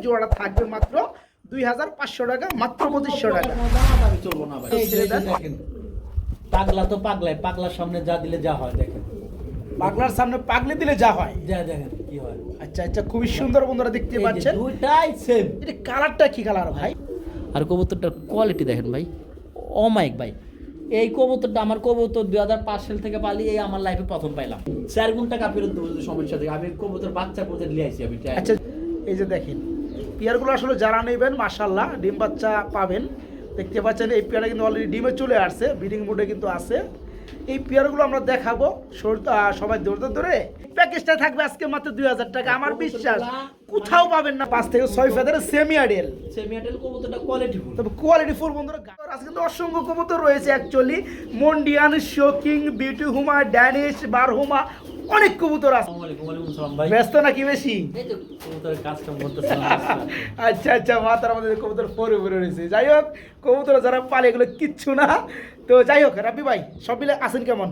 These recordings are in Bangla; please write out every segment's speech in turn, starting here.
জোড়াটা থাকবে মাত্র 2500 টাকা, মাত্র 2500 টাকা। চলবো না ভাই। এই যে দেখেন, পাগলা তো পাগলাই, পাগলার সামনে যা দিলে যা হয় দেখেন, পাগলার সামনে পাগলি দিলে যা হয়। যা দেখেন কি হয়। আচ্ছা আচ্ছা, খুবই সুন্দর বন্ধুরা দেখতে পাচ্ছেন। দুইটাই সেম। এটা কালারটা কি কালার ভাই? আর কবুতরটার কোয়ালিটি দেখেন ভাই, অমাইক ভাই। এই কবুতরটা আমার কবুতর 2005 সাল থেকে পালি, এই আমার লাইফে প্রথম পাইলাম। 4 গুণ টাকা ফেরত দেবো সমস্যা থেকে। আমি কবুতর বাচ্চা কোথায় নিয়ে আসি আমি। আচ্ছা, এই যে দেখেন পেয়ারগুলো আসলে যারা নেবেন মাশাআল্লাহ ডিম বাচ্চা পাবেন। দেখতে পাচ্ছেন এই পেয়ারটা কিন্তু অলরেডি ডিমে চলে আসছে, ব্রিডিং মোডে কিন্তু আছে। এই পেয়ারগুলো আমরা দেখাবো, সবাই ধরে ধরে। প্যাকেজটা থাকবে আজকে মাত্র 2000 টাকা। আমার বিশ্বাস কোথাও পাবেন না 5 থেকে 6 ফেদারের সেমি আডেল কবুতরটা কোয়ালিটি ফুল। তবে কোয়ালিটি ফুল বন্ধুরা। আজকে কিন্তু অসংখ্য কবুতর রয়েছে অ্যাকচুয়ালি, মন্ডিয়ান, শোকিং, বিউটি হুমা, ড্যানিশ, বারহুমা, অনেক কবুতর আছে। ব্যস্ত নাকি বেশি? আচ্ছা আচ্ছা, মাথার আমাদের কবুতর পরে পরে রয়েছে। যাই হোক, কবুতর যারা পালে এগুলো কিচ্ছু না। তো যাই হোক রাব্বি ভাই, সব মিলে আছেন কেমন?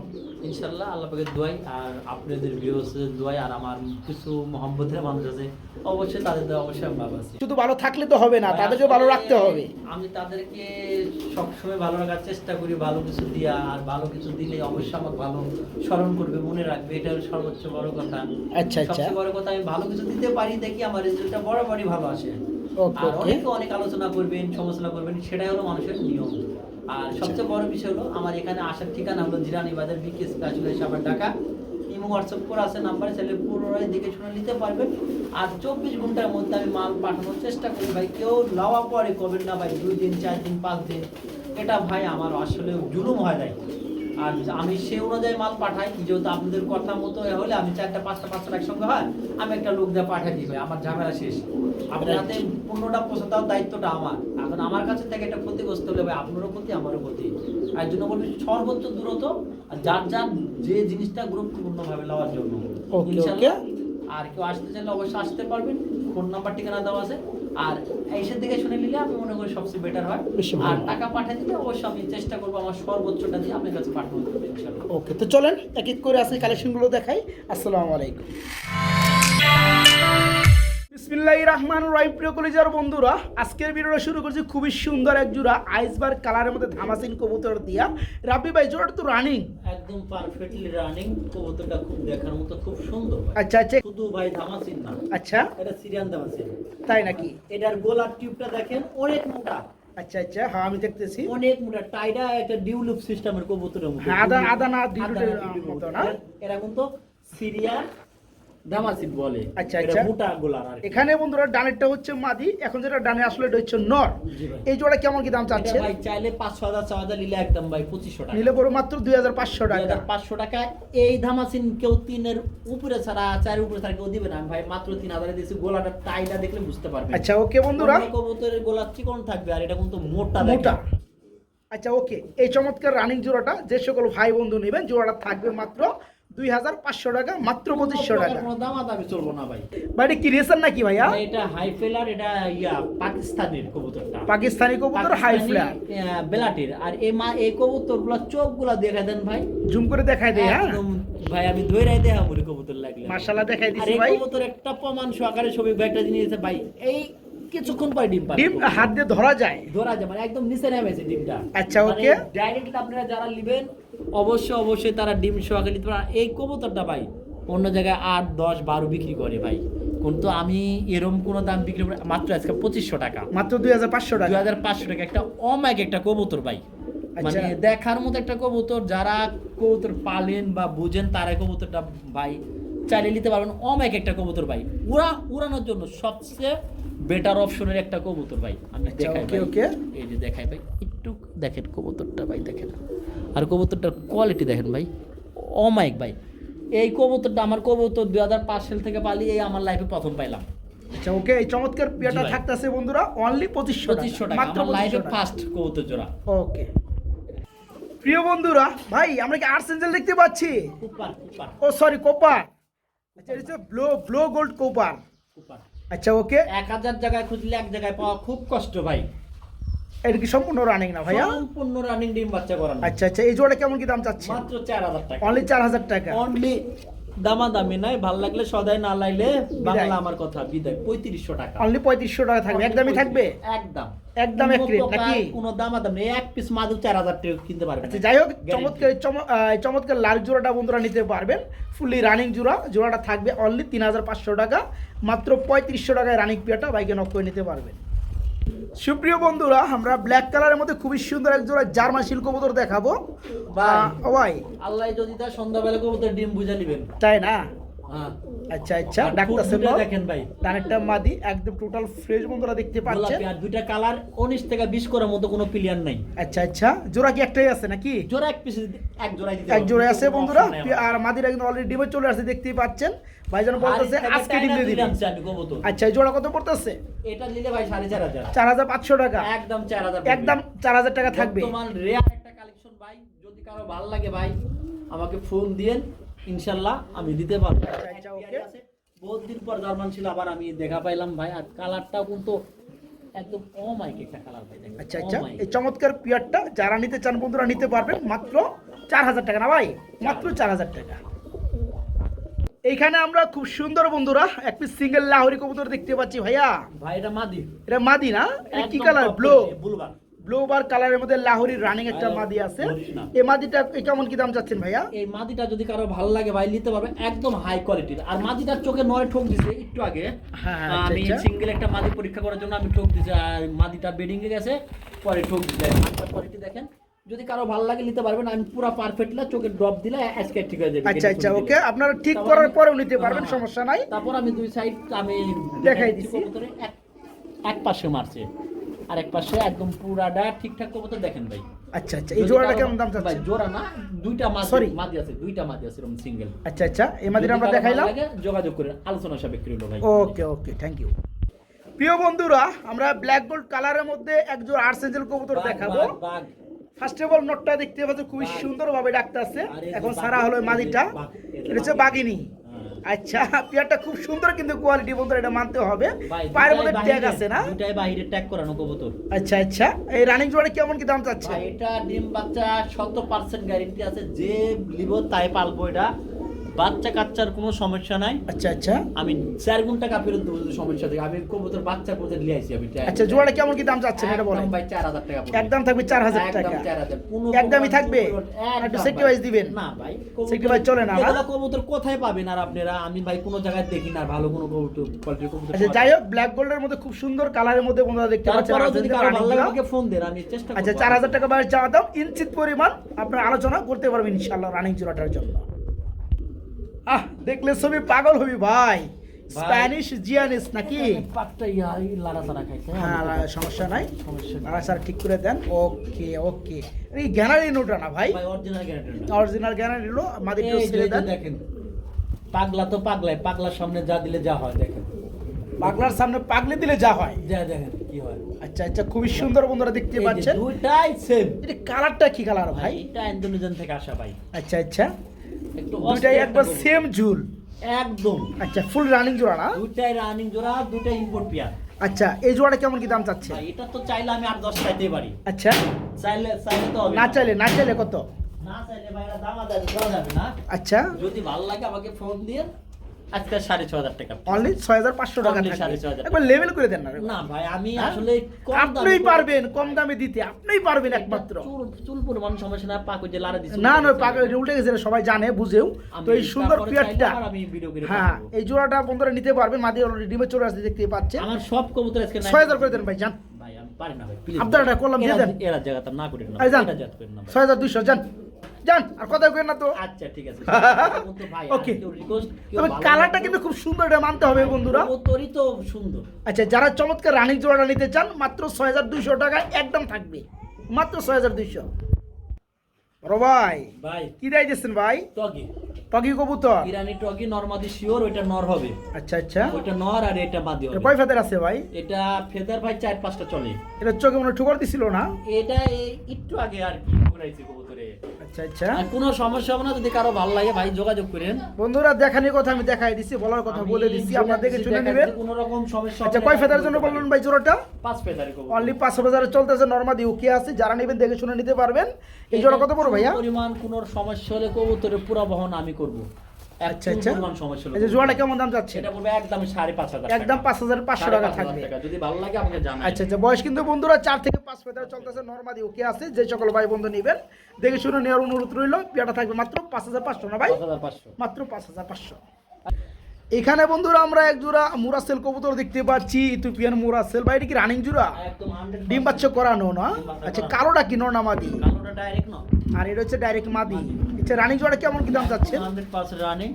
ইনশাআল্লাহ আল্লাহ পাকের দোয়াই আর আপনাদের ভিউয়ার্সদের দোয়াই আর আমার কিছু মহব্বতের মানুষ আছে, অবশ্যই তাদের দোয়া অবশ্যই আমি ভালো আছি। শুধু ভালো থাকলে তো হবে না, তাদেরকে ভালো রাখতে হবে। আমি তাদেরকে সবসময় ভালো রাখার চেষ্টা করি, ভালো কিছু দিয়া। আর ভালো কিছু দিলে অবশ্যই আমাকে ভালো স্মরণ করবে, মনে রাখবে, এটা হলো সর্বোচ্চ বড় কথা। আচ্ছা আচ্ছা, সবচেয়ে বড় কথা আমি ভালো কিছু দিতে পারি, দেখি আমার রেজাল্টটা বরাবরই ভালো আসে। ওকে আর ওকে, অনেক আলোচনা করবেন, সমালোচনা করবেন, সেটাই হলো মানুষের নিয়ম। আর সবচেয়ে বড় বিষয় হলো আমার এখানে আসার ঠিকানা হলো জিরানী বাজার বিকেএস কাজুলের সাবার ঢাকা। ইমো হোয়াটসঅ্যাপ করে আছে নাম্বারে, চাইলে পুরোটাই দেখে শুনে নিতে পারবেন। আর 24 ঘন্টার মধ্যে আমি মাল পাঠানোর চেষ্টা করি ভাই। কেউ লওয়া পরে করবেন না ভাই 2 দিন 4 দিন 5 দিন, এটা ভাই আমার আসলে জুলুম হয় যায়। আর আমি সেই অনুযায়ী মাল পাঠাই, যেহেতু আপনাদের কথা মতো হলে আমি 4টা 5টা 5টা একসঙ্গে হয়, আমি একটা লোক দিয়ে পাঠাই দিই ভাই, আমার ঝামেলা শেষ। আপনার হাতে 15টা পৌঁছে দেওয়ার দায়িত্বটা আমার। এখন আমার কাছে থেকে একটা ক্ষতিগ্রস্ত হলে ভাই আপনারও ক্ষতি আমারও ক্ষতি। আর জন্য বলবি সর্বোচ্চ দূরত্ব আর যার যার যে জিনিসটা গুরুত্বপূর্ণ ভাবে নেওয়ার জন্য। ইনশাআল্লাহ আর কেউ আসতে চাইলে অবশ্যই আসতে পারবেন, ফোন নাম্বার ঠিকানা দেওয়া আছে। আর এইসব দিকে শুনে নিলে আমি মনে করি সবচেয়ে বেটার হয়। আর টাকা পাঠিয়ে দিলে অবশ্যই আমি চেষ্টা করবো আমার সর্বোচ্চটা দিয়ে আপনার কাছে পাঠানো করবো ইনশাআল্লাহ। ওকে, তো চলেন এক এক করে আজকে কালেকশনগুলো দেখাই। আসসালামু আলাইকুম। বিসমিল্লাহির রহমানির রহিম। প্রিয় কলিজার বন্ধুরা, আজকের ভিডিওটা শুরু করছি খুবই সুন্দর এক জোড়া আইসবার কালারের মধ্যে ধামাসিন কবুতর দিয়া। রাব্বি ভাই জোড়াটা তো রানিং, একদম পারফেক্টলি রানিং। কবুতরটা খুব দেখার মতো, খুব সুন্দর। আচ্ছা আচ্ছা, শুধু ভাই ধামাসিন না, আচ্ছা এটা সিরিয়াল ধামাসিন। তাই নাকি? এটার গোলার টিউবটা দেখেন অনেক মোটা। আচ্ছা আচ্ছা, হ্যাঁ আমি দেখতেছি অনেক মোটা। টাইডা একটা ডিউলুপ সিস্টেমের কবুতরের মতো। আদা আদা না ডিউটের মতো না? এরা কিন্তু সিরিয়াল ধামাসিন বলে। আচ্ছা এটা আচ্ছা, মোটা গোলার আর কি। এখানে বন্ধুরা ডানেরটা হচ্ছে মাদি, এখন যেটা ডানে আসলে এটা হচ্ছে নর। জি ভাই। এই জোড়া কেমন কি দাম চাচ্ছে? এটা ভাই চাইলে 500,000 6000 নিলে একদম ভাই 2500 টাকা। নিলে পরে মাত্র 2500 টাকা। 2500 টাকা। এই ধামাসিন কেউ 3 এর উপরে ছাড়া 4 এর উপরে ছাড়া কেউ দিবে না। আমি ভাই মাত্র 3000 এ দিয়েছি। গোলাটা টাইটা দেখলে বুঝতে পারবেন। আচ্ছা ওকে বন্ধুরা, অন্য কবুতরের গোলা চিকন থাকবে আর এটা কিন্তু মোটা মোটা। দেখেন। আচ্ছা ওকে, এই চমৎকার রানিং জোড়াটা যে সকল ভাই বন্ধু নেবেন, জোড়াটা থাকবে মাত্র 2500 টাকা, মাত্র 2500 টাকা। কোনো দামাদামি চলবো না ভাই। ভাই এটা কি রেসার নাকি ভাইয়া? এটা হাই ফেলার, এটা পাকিস্তানের কবুতরটা। পাকিস্তানি কবুতর হাই ফ্লায়ার বেলাটির। আর এই কবুতরগুলো চোখগুলো দেখা দেন ভাই, জুম করে দেখাই দেই। হ্যাঁ একদম ভাই আমি ধইরাই দেখা বলি কবুতর লাগলে। মাশাআল্লাহ দেখাই আর দিছি এই ভাই। কবুতর একটা প্রমাণ সহকারে ছবি একটা জিনিস আছে ভাই, এই কিছুক্ষণ পরে ডিম পারে। ডিম হাত দিয়ে ধরা যায়? ধরা যায় মানে একদম নিচে নেমেছে ডিমটা। আচ্ছা ওকে, ডাইরেক্ট আপনারা যারা নেবেন অবশ্যই তারা ডিম সহকারে নিতে পারেন। এই কবুতরটা ভাই অন্য জায়গায় 8 10 12 বিক্রি করে ভাই, কিন্তু আমি এরকম কোনো দাম বিক্রি করে মাত্র আজকে 2500 টাকা, মাত্র 2500 টাকা। 2500 টাকা। একটা অমাইক একটা কবুতর ভাই, মানে আচ্ছা। দেখার মতো একটা কবুতর। যারা কবুতর পালেন বা বুঝেন তারা কবুতরটা ভাই চাইলে নিতে পারবেন। অমাইক একটা কবুতর ভাই, উড়ানোর জন্য সবচেয়ে বেটার অপশনের একটা কবুতর ভাই। আমি দেখাই ওকে ভাই, ওকে, এই যে দেখাই ভাই, একটু দেখেন কবুতরটা ভাই, দেখেন। আর কবুতরটার কোয়ালিটি দেখেন ভাই, অমাইক ভাই। এই কবুতরটা আমার কবুতর 2005 সাল থেকে পালি, এই আমার লাইফে প্রথম পাইলাম। আচ্ছা ওকে, এই চমৎকার পেয়ারটা জি ভাই। থাকতেছে বন্ধুরা অনলি 2500 টাকা, মাত্র আমার লাইফে 2500 টাকা। ফার্স্ট কবুতর জোড়া। ওকে প্রিয় বন্ধুরা, ভাই আমরা কি আর্সেঞ্জেল দেখতে পাচ্ছি? কুপার ও সরি, কোপার। আচ্ছা এটা হচ্ছে ব্লো গোল্ড কোপার। কুপার। আচ্ছা ওকে, 1000 জায়গায় খুঁজলে এক জায়গায় পাওয়া খুব কষ্ট ভাই। এটা কি সম্পূর্ণ রানিং না ভাইয়া? সম্পূর্ণ রানিং ডিম বাচ্চা করানো। আচ্ছা আচ্ছা, এই জোড়া কেমন কি দাম চাচ্ছে? মাত্র 4000 টাকা। অনলি 4000 টাকা। অনলি দামাদামি নাই, ভাল লাগলে সদাই, না লাগলে বাংলা আমার কথা বিদায়। 3500 টাকা অনলি 3500 টাকা থাকবে, একদমই থাকবে, একদম একদম এক রেট নাকি? কোনো দামাদামি নেই, এক পিস মাদু 4000 টাকা কিনতে পারবেন। আচ্ছা যাই হোক, চমৎকার লাল জোড়াটা বন্ধুরা নিতে পারবেন, ফুললি রানিং জোড়াটা থাকবে অনলি 3500 টাকা, মাত্র 3500 টাকায় রানিং পেয়ারটা বাইকে নক করে নিতে পারবেন। সুপ্রিয় বন্ধুরা, আমরা ব্ল্যাক কালারের মধ্যে খুবই সুন্দর এক জোড়া জার্মান শিল কবুতর দেখাবো ভাই। আল্লাহ যদি তার সন্ধ্যাবেলা কবুতর ডিম বুঝে নেবেন, তাই না? হ্যাঁ আচ্ছা আচ্ছা, ডাক্তার দেখেন ভাই, ডানেরটা মাদি একদম টোটাল ফ্রেশ বন্ধুরা দেখতে পাচ্ছেন, আর দুইটা কালার 19 থেকে 20 করার মতো কোনো প্লেয়ার নাই। আচ্ছা আচ্ছা, জোড়া কি একটাই আছে নাকি? জোড়া এক পিস, এক জোড়াই দিতে, এক জোড়া আছে বন্ধুরা, আর মাদিরা কিন্তু অলরেডি ডিমে চলে আসছে দেখতেই পাচ্ছেন। ভাইজান বলতেছে আজকে ডিম দিয়ে দিবেন। আচ্ছা, এই জোড়া কত পড়তেছে? এটা নিলে ভাই 4500, 4500 টাকা, একদম 4000, একদম 4000 টাকা থাকবে। তোমার রেয়ার একটা কালেকশন ভাই, যদি কারো ভালো লাগে ভাই আমাকে ফোন দিয়েন, ইনশাআল্লাহ আমি দিতে পারবো। আচ্ছা ওকে, বহুত দিন পর জার্মান ছিল আবার আমি দেখা পাইলাম ভাই, আর কালারটাও কিন্তু একদম অমাইক একটা কালার ভাই। আচ্ছা আচ্ছা, এই চমৎকার পিয়ারটা যারা নিতে চান বন্ধুরা নিতে পারবেন মাত্র 4000 টাকা, না ভাই? মাত্র 4000 টাকা। এইখানে আমরা খুব সুন্দর বন্ধুরা এক পিস সিঙ্গেল লাহোরি কবুতর দেখতে পাচ্ছি ভাইয়া। ভাই এটা মাদি, এটা মাদি না? এটা কি কালার? ব্লু বার কালারের মধ্যে লাহোরি রানিং একটা মাদি আছে। এই মাদিটা কেমন কি দাম যাচ্ছেন ভাইয়া? এই মাদিটা যদি কারো ভালো লাগে ভাই নিতে পারবে, একদম হাই কোয়ালিটির। আর মাদিটার চোখে 9 ঠোক দিছে একটু আগে, আমি সিঙ্গেল একটা মাদি পরীক্ষা করার জন্য আমি ঠোক দিছি, আর মাদিটা বেডিং এ গেছে, পরে ঠোক দিছে। মাদিটার কোয়ালিটি দেখেন, যদি কারো ভালো লাগে নিতে পারবেন। আমি পুরো পারফেক্টলি চোখে ড্রপ দিলে আজকে ঠিক হয়ে যাবে। আচ্ছা আচ্ছা ওকে, আপনারা ঠিক করার পরেও নিতে পারবেন, সমস্যা নাই। তারপর আমি দুই সাইড আমি দেখাই দিছি, এক পাশে মারছে আর এক পাশে একদম পুরাটা ঠিকঠাক কবুতর দেখেন ভাই। আচ্ছা আচ্ছা, এই জোড়াটা কেমন দাম চাচ্ছেন? ভাই জোড়া না, দুইটা মাদি আছে, দুইটা মাদি আছে এরকম সিঙ্গেল। আচ্ছা আচ্ছা, এই মাদিটা আমরা দেখাইলাম, যোগাযোগ করে আলোচনা সাপেক্ষে হলো ভাই। ওকে ওকে, থ্যাংক ইউ। প্রিয় বন্ধুরা, আমরা ব্ল্যাক গোল্ড কালারের মধ্যে এক জোড়া আর্সেঞ্জেল কবুতর দেখাবো। ফার্স্ট অফ অল নটটা দেখতে পাচ্ছেন খুবই সুন্দরভাবে ডাকতে আছে, এখন সারা হলো মাদিটা, এটা হচ্ছে বাগিনী। আচ্ছা, পেয়ারটা খুব সুন্দর কিন্তু কোয়ালিটি বন্ধুরা, এটা মানতে হবে। পায়ের মধ্যে ট্যাগ আছে না? দুটাই বাইরে ট্যাগ করানো কবুতর। আচ্ছা আচ্ছা, এই রানিং জোড়া কেমন কি দাম চাচ্ছে? ভাই এটা ডিম বাচ্চা 100% গ্যারান্টি আছে, যে লিব তাই পালবো। এটা বাচ্চা কাচ্চার কোনো সমস্যা নাই। আচ্ছা আচ্ছা, আমি 4 গুণ টাকা ফেরত দেবো যদি সমস্যা থাকে। আমি কবুতর বাচ্চা কোথায় নিয়ে আসি আমি। আচ্ছা, জোড়াটা কেমন কি দাম চাচ্ছেন এটা বলেন ভাই? 4000 টাকা একদম থাকবে, 4000 টাকা একদমই থাকবে। একটু সেক্রিফাইস দিবেন না ভাই, সেক্রিফাইস চলে না। এগুলো কবুতর কোথায় পাবেন আর আপনারা? আমি ভাই কোনো জায়গায় দেখি না ভালো কোনো কবুতর কোয়ালিটির কবুতর। আচ্ছা যাই হোক, ব্ল্যাক গোল্ডের মধ্যে খুব সুন্দর কালারের মধ্যে বন্ধুরা দেখতে পাচ্ছেন। যদি কারো ভালো লাগে আমাকে ফোন দেন, আমি চেষ্টা করব। আচ্ছা, 4000 টাকা বাইরে চাওয়া দাম, ইঞ্চিত পরিমাণ আপনারা আলোচনা করতে পারবেন ইনশাআল্লাহ রানিং জোড়াটার জন্য। দেখলে ছবি পাগল হবি ভাই, স্প্যানিশ জিয়ানিস নাকি? পাটটা লাড়া সারা খাইছে। হ্যাঁ, সমস্যা নাই, লাড়া সারা ঠিক করে দেন। ওকে ওকে, এই গ্যানারি নোটা না ভাই? অরিজিনাল গ্যারান্টি, অরিজিনাল গ্যানারি লো আমাদের একটু ছেড়ে দেন। দেখেন পাগলা তো পাগলাই, পাগলার সামনে যা দিলে যা হয় দেখেন, পাগলার সামনে পাগলে দিলে যা হয়, যা দেখেন কি হয়। আচ্ছা আচ্ছা, খুবই সুন্দর বন্ধুরা দেখতে পাচ্ছেন, দুইটাই সেম। এটা কালারটা কি কালার ভাই? এটা ইন্দোনেশিয়ান থেকে আসা ভাই। আচ্ছা আচ্ছা, একটু দুইটাই একবার সেম ঝুল একদম। আচ্ছা, ফুল রানিং জোড়া না? দুইটাই রানিং জোড়া, দুইটাই ইম্পোর্ট পেয়ার। আচ্ছা, এই জোড়াটা কেমন কি দাম চাচ্ছে? ভাই এটা তো চাইলে আমি 8-10 চাইতেই পারি। আচ্ছা, চাইলে তো হবে না চাইলে কত? না চাইলে ভাই এটা দাম আদায় করা যাবে না। আচ্ছা, যদি ভালো লাগে আমাকে ফোন দিয়ে আজকে 6500 টাকা, অনলি 6500 টাকা Only থাকবে। 6500 একবার লেভেল করে দেন না। না ভাই, আমি আসলে কম আপনিই পারবেন কম দামে দিতে, আপনিই পারবেন একমাত্র। চুল পরিমাণ সমস্যা না, পাক যে লারা দিছে না পাক উল্টে গেছে, সবাই জানে বুঝেও। তো এই সুন্দর পিয়ারটা, আমি ভিডিও করে হ্যাঁ, এই জোড়াটা বন্ধুরা নিতে পারবেন। মাদি অলরেডি ডিমে চলে আসছে দেখতে পাচ্ছেন। আমার সব কবুতর আজকে 6000 করে দেন ভাই, জান। ভাই আমি পারি না ভাই, প্লিজ আপনারা করলাম দিয়ে দেন। এরা জায়গাটা না করেন না, জান, এটা জাত করেন না ভাই। 6200 জান, জান, আর কথা কইেন না তো। আচ্ছা ঠিক আছে ভাই, ওকে, রিকোয়েস্ট। তবে কালারটা কিন্তু খুব সুন্দর, এটা মানতে হবে বন্ধুরা। কবুতরই তো সুন্দর। আচ্ছা, যারা চমৎকার রানিং জোড়াটা নিতে চান মাত্র 6200 টাকায় একদম থাকবে, মাত্র 6200। বড় ভাই কি দাই দিচ্ছেন ভাই? টগি কবুতর, ইরানি টগি, নরমাদি শিওর, ওইটা নর হবে। আচ্ছা আচ্ছা, ওইটা নর আর এটা মাদি হবে। কয় ফেদার আছে ভাই? এটা ফেদার ভাই 4-5টা চলে। এটা চোখে মনে ঠুকর দিছিল না? এটা একটু আগে আর কি ঘুরাইছে কবুতরে। আচ্ছা আচ্ছা, আর কোনো সমস্যা হবে না, যদি কারো ভালো লাগে ভাই যোগাযোগ করেন। বন্ধুরা দেখানোর কথা আমি দেখাই দিছি, বলার কথা বলে দিছি, আপনারা দেখে শুনে নেবেন। কোনো রকম সমস্যা। আচ্ছা, কয় ফেদার জন্য বললেন ভাই জোড়াটা? 5 ফেদারই কবুতর, অনলি 5 ফেদারে চলতেছে, নরমাদি ওকে আছে, যারা নেবেন দেখে শুনে নিতে পারবেন। এই জোড়া কত পড়বে ভাইয়া? পরিমাণ কোনো সমস্যা হলে কবুতরের পুরো বহন আমি করব। আচ্ছা আচ্ছা, পরিমাণ সমস্যা হলো। এই যে জোড়াটা কেমন দাম যাচ্ছে? এটা পড়বে একদম 5,500 টাকা, একদম 5,500 টাকা থাকবে। যদি ভালো লাগে আমাকে জানাবেন। আচ্ছা আচ্ছা, বয়স কিন্তু বন্ধুরা 4 থেকে 5 ফেদার চলতেছে, নরমালি ওকে আছে। যে সকল ভাই বন্ধু নেবেন দেখে শুনে নেওয়ার অনুরোধ রইল। পেয়ারটা থাকবে মাত্র 5,500 না ভাই? 5,500 মাত্র 5,500। এখানে বন্ধুরা আমরা এক জোড়া মুরাসেল কবুতর দেখতে পাচ্ছি, ইথিওপিয়ান মুরাসেল। ভাই এটা কি রানিং জোড়া? একদম 100% ডিম বাচ্চা করানো না? আচ্ছা, কালোটা কি নর না মাদি? কালোটা ডাইরেক্ট না, আর এটা হচ্ছে ডাইরেক্ট মাদি। আচ্ছা, রানিং জোড়া কেমন কি দাম চাচ্ছেন? 100% রানিং।